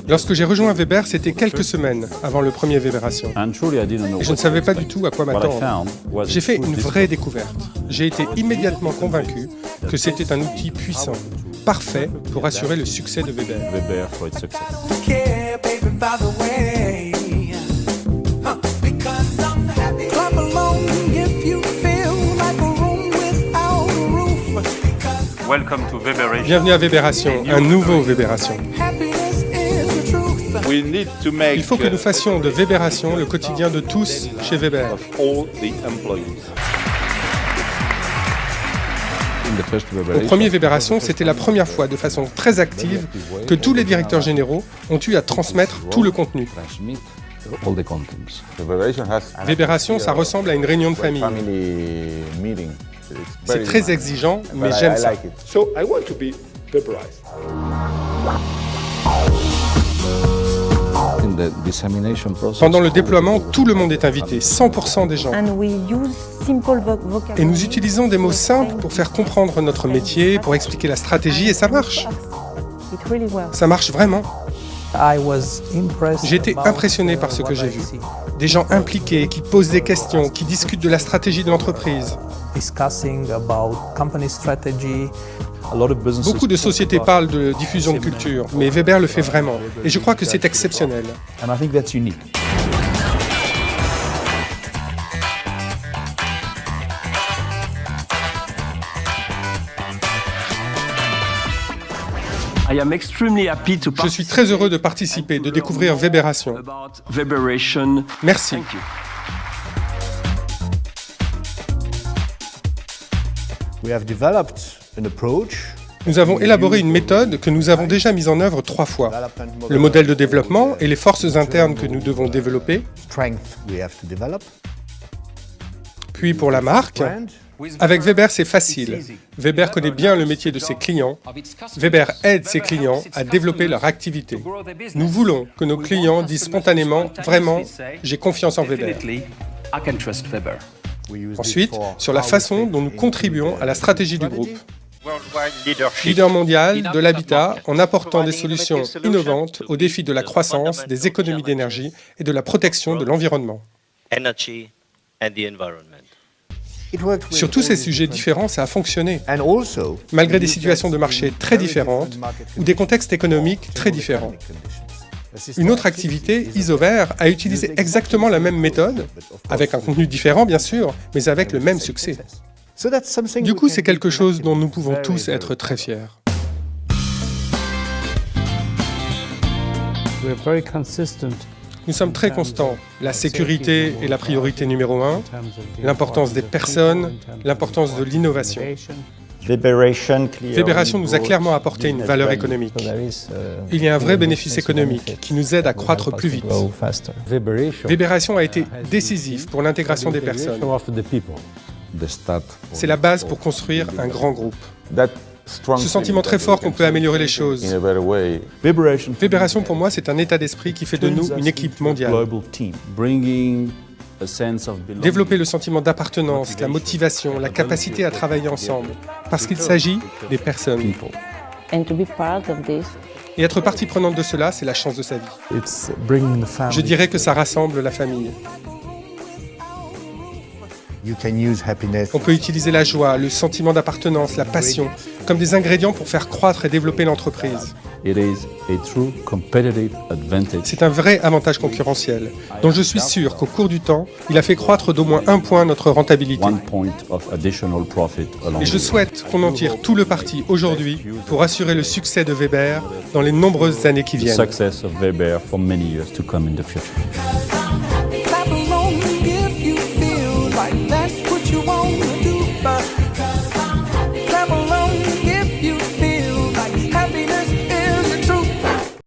Lorsque j'ai rejoint Weber, c'était quelques semaines avant le premier Weberation. Et je ne savais pas du tout à quoi m'attendre. J'ai fait une vraie découverte. J'ai été immédiatement convaincu que c'était un outil puissant, parfait pour assurer le succès de Weber. Bienvenue à Weberation, un nouveau Weberation. Il faut que nous fassions de Weberation le quotidien de tous chez Weber. Au premier Weberation, c'était la première fois de façon très active que tous les directeurs généraux ont eu à transmettre tout le contenu. Weberation, ça ressemble à une réunion de famille. C'est très exigeant, mais j'aime ça. Pendant le déploiement, tout le monde est invité, 100% des gens. Et nous utilisons des mots simples pour faire comprendre notre métier, pour expliquer la stratégie, et ça marche. Ça marche vraiment. J'ai été impressionné par ce que j'ai vu. Des gens impliqués, qui posent des questions, qui discutent de la stratégie de l'entreprise. Beaucoup de sociétés parlent de diffusion de culture, mais Weber le fait vraiment. Et je crois que c'est exceptionnel. Je suis très heureux de participer, de découvrir Weberation. Merci. Nous avons élaboré une méthode que nous avons déjà mise en œuvre 3 fois. Le modèle de développement et les forces internes que nous devons développer. Puis pour la marque, avec Weber, c'est facile. Weber connaît bien le métier de ses clients. Weber aide ses clients à développer leur activité. Nous voulons que nos clients disent spontanément, vraiment, j'ai confiance en Weber. Ensuite, sur la façon dont nous contribuons à la stratégie du groupe. Leader mondial de l'habitat en apportant des solutions innovantes aux défis de la croissance, des économies d'énergie et de la protection de l'environnement. Sur tous ces sujets différents, ça a fonctionné, malgré des situations de marché très différentes ou des contextes économiques très différents. Une autre activité, Isover, a utilisé exactement la même méthode, avec un contenu différent bien sûr, mais avec le même succès. Du coup, c'est quelque chose dont nous pouvons tous être très fiers. Nous sommes très constants. La sécurité est la priorité numéro 1, l'importance des personnes, l'importance de l'innovation. Weberation nous a clairement apporté une valeur économique. Il y a un vrai bénéfice économique qui nous aide à croître plus vite. Weberation a été décisif pour l'intégration des personnes. C'est la base pour construire un grand groupe. Ce sentiment très fort qu'on peut améliorer les choses. Weberation, pour moi, c'est un état d'esprit qui fait de nous une équipe mondiale. Développer le sentiment d'appartenance, la motivation, la capacité à travailler ensemble, parce qu'il s'agit des personnes. Et être partie prenante de cela, c'est la chance de sa vie. Je dirais que ça rassemble la famille. On peut utiliser la joie, le sentiment d'appartenance, la passion, comme des ingrédients pour faire croître et développer l'entreprise. C'est un vrai avantage concurrentiel, dont je suis sûr qu'au cours du temps, il a fait croître d'au moins 1 point notre rentabilité. Et je souhaite qu'on en tire tout le parti aujourd'hui pour assurer le succès de Weber dans les nombreuses années qui viennent.